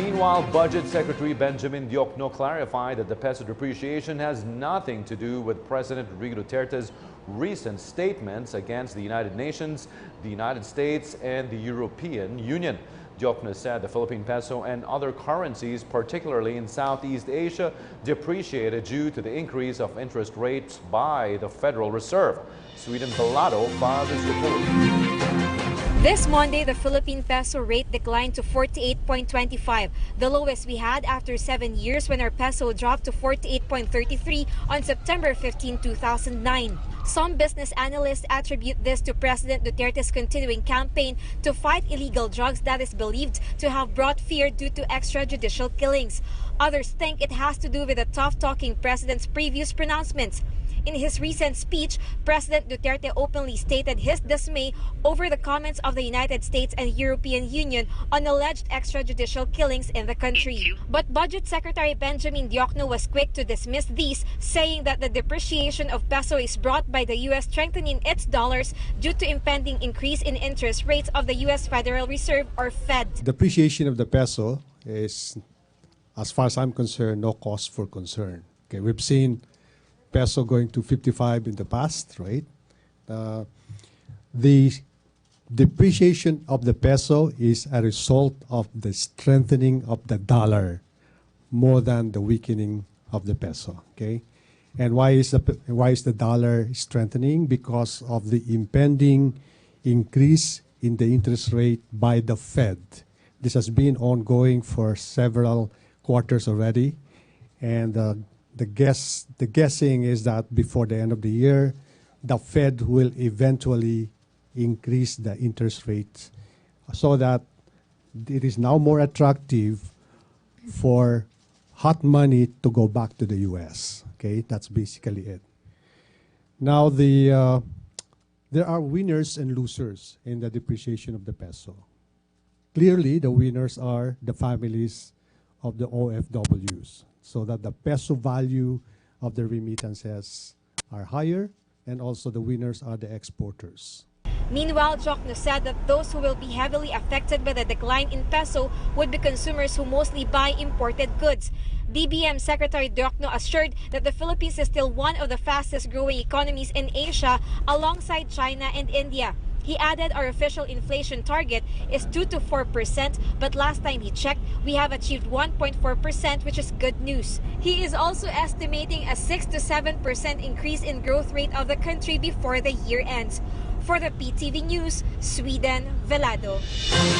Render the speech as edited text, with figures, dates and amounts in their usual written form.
Meanwhile, Budget Secretary Benjamin Diokno clarified that the peso depreciation has nothing to do with President Rodrigo Duterte's recent statements against the United Nations, the United States, and the European Union. Diokno said the Philippine peso and other currencies, particularly in Southeast Asia, depreciated due to the increase of interest rates by the Federal Reserve. Sweden Velado filed this report. This Monday, the Philippine peso rate declined to 48.25, the lowest we had after 7 years when our peso dropped to 48.33 on September 15, 2009. Some business analysts attribute this to President Duterte's continuing campaign to fight illegal drugs that is believed to have brought fear due to extrajudicial killings. Others think it has to do with the tough-talking president's previous pronouncements. In his recent speech, President Duterte openly stated his dismay over the comments of the United States and European Union on alleged extrajudicial killings in the country. But Budget Secretary Benjamin Diokno was quick to dismiss these, saying that the depreciation of peso is brought by the U.S. strengthening its dollars due to impending increase in interest rates of the U.S. Federal Reserve, or Fed. Depreciation of the peso is, as far as I'm concerned, no cause for concern. Okay, we've seen peso going to 55 in the past, right? The depreciation of the peso is a result of the strengthening of the dollar more than the weakening of the peso, okay? And why is the dollar strengthening? Because of the impending increase in the interest rate by the Fed. This has been ongoing for several quarters already, and the guessing is that before the end of the year, the Fed will eventually increase the interest rates so that it is now more attractive for hot money to go back to the U.S. Okay, that's basically it. Now, there are winners and losers in the depreciation of the peso. Clearly, the winners are the families of the OFWs, so that the peso value of the remittances are higher, and also the winners are the exporters. Meanwhile, Diokno said that those who will be heavily affected by the decline in peso would be consumers who mostly buy imported goods. DBM Secretary Diokno assured that the Philippines is still one of the fastest growing economies in Asia alongside China and India. He added our official inflation target is 2 to 4%, but last time he checked, we have achieved 1.4%, which is good news. He is also estimating a 6 to 7% increase in growth rate of the country before the year ends. For the PTV News, Sweden Velado.